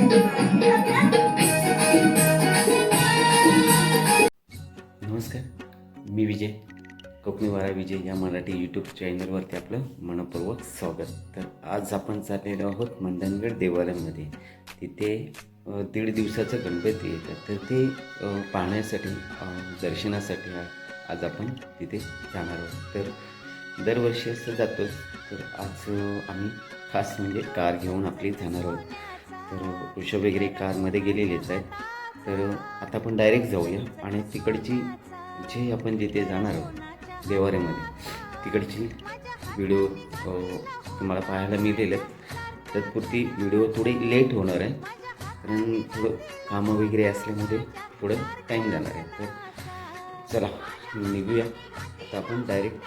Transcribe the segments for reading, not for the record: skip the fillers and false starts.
नमस्कार, मी विजय, कोकणी वारा विजय या मराठी यूट्यूब चॅनलवरती आपलं मनपूर्वक स्वागत. तर आज आपण चाललेलो आहोत मंडणगड देवालयामध्ये. तिथे 1.5 दिवसाचं गणपती येतात, तर ते पाहण्यासाठी दर्शनासाठी आज आपण तिथे जाणार आहोत. तर दरवर्षी असं जातोच, तर आज आम्ही खास म्हणजे कार घेऊन आपली जाणार आहोत. तर वृषभ वगैरे कारमध्ये गेलेलेच आहेत. तर आता आपण डायरेक्ट जाऊया आणि तिकडची जे आपण जिथे जाणार आहोत देवाऱ्यामध्ये तिकडची व्हिडिओ तुम्हाला पाहायला मिळेल. तत्पुरती व्हिडिओ थोडी लेट होणार आहे, कारण थोडं कामं वगैरे असल्यामुळे थोडं टाईम जाणार आहे. तर चला निघूया आता आपण डायरेक्ट.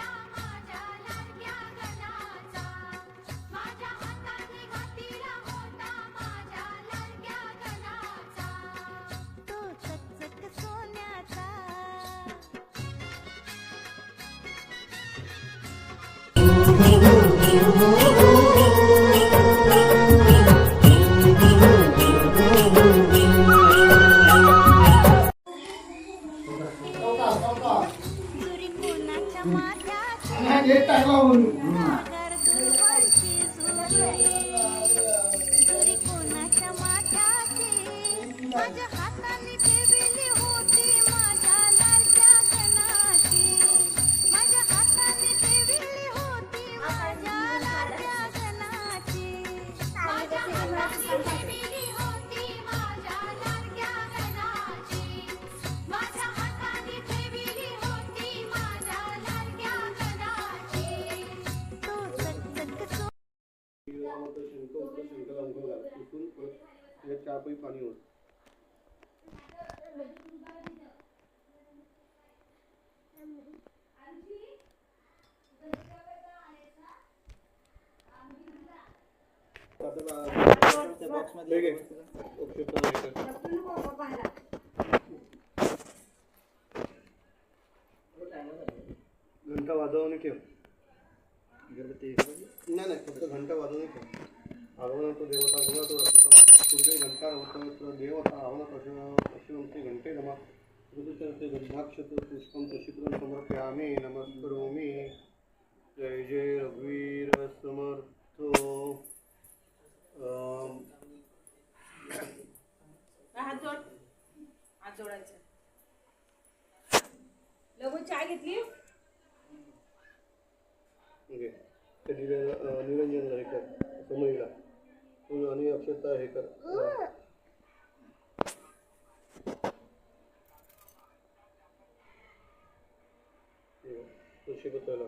पाणी होत घंटा वाजवून ठेव. नाही फक्त घंटा वाजवून ठेव. आगमन तो देवता गुणा तो रक्षिता पूर्वे घंटा होता देवता आगमन पश्चिमंती घंटे नमा ऋतुचरते गंधाक्षत पुष्पम तुषित्रं समर्पयामि नमस्करोमि. जय जय रघुवीर समर्थो. हात जोडायचं. लघु चाय घेतली. निरंजन हे कर समईला फुल आणि अक्षता हे कर. तुळशी पत्राला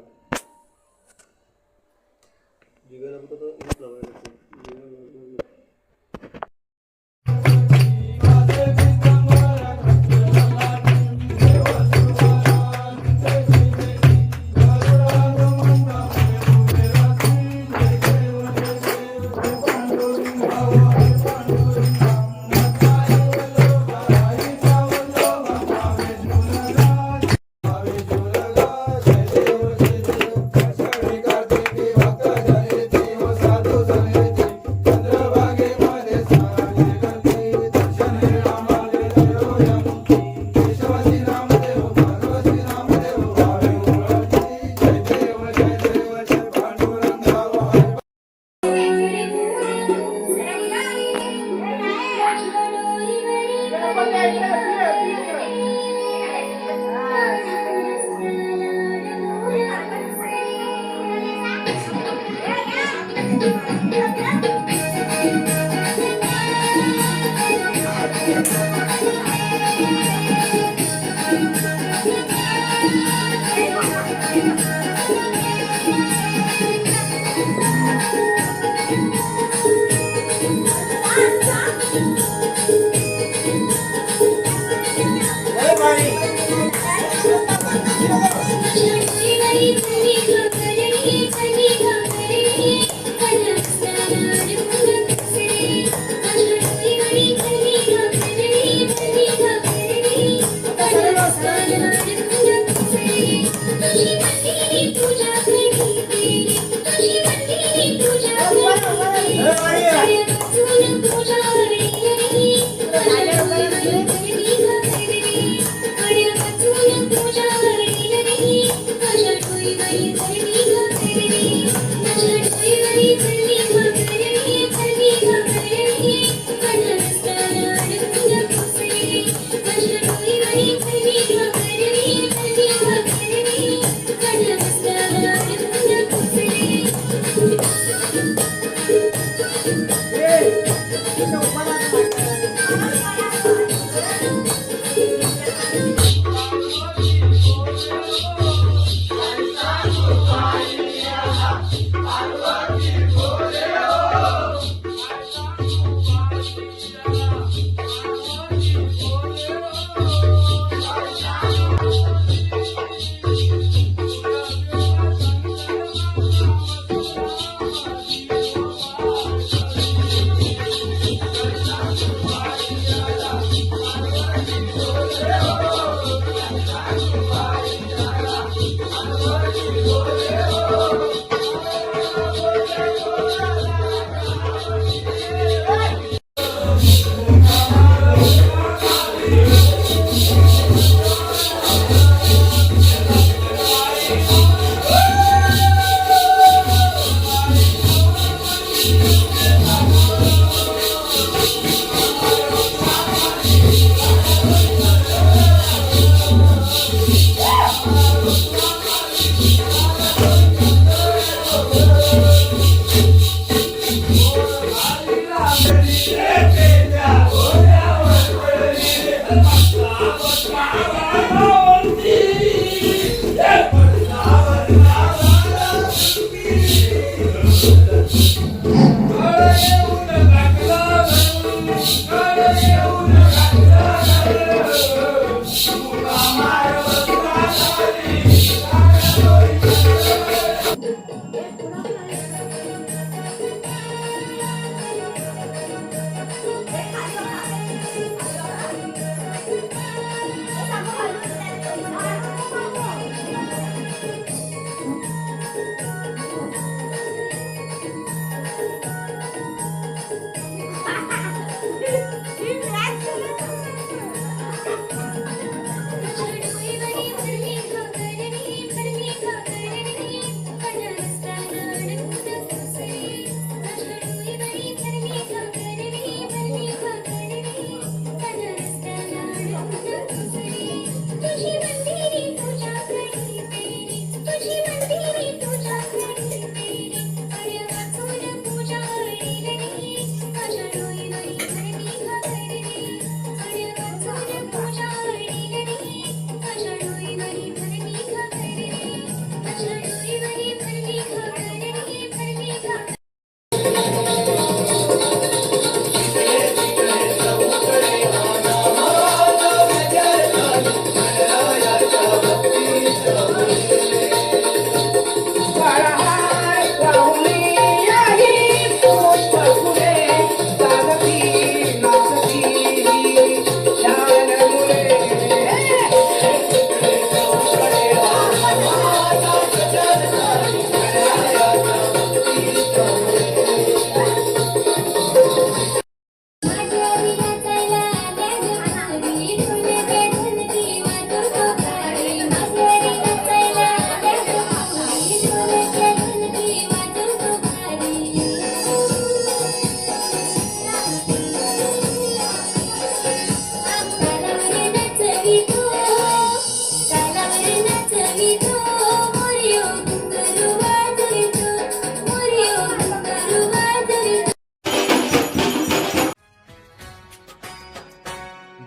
जिगाला पत्र लावायला.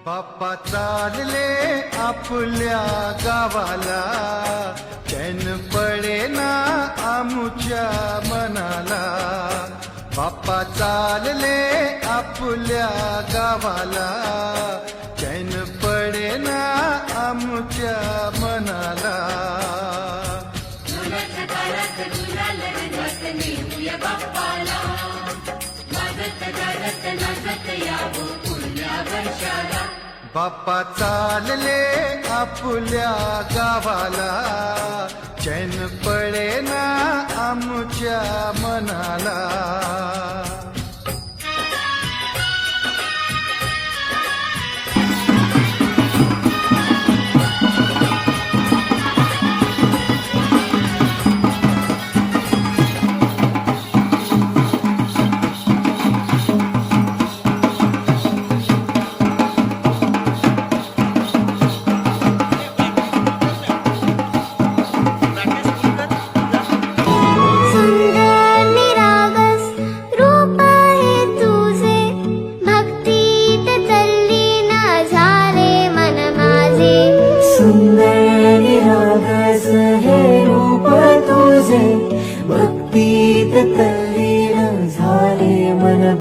बाप्पा चालले आपल्या गावाला, चैन पडेना आमुच्या मनाला. बाप्पा चालले आपल्या गावाला, चैन पडेना आमुच्या मनाला. बाप्पा चालले आपल्या गावाला, चैन पडेना आमुच्या मनाला.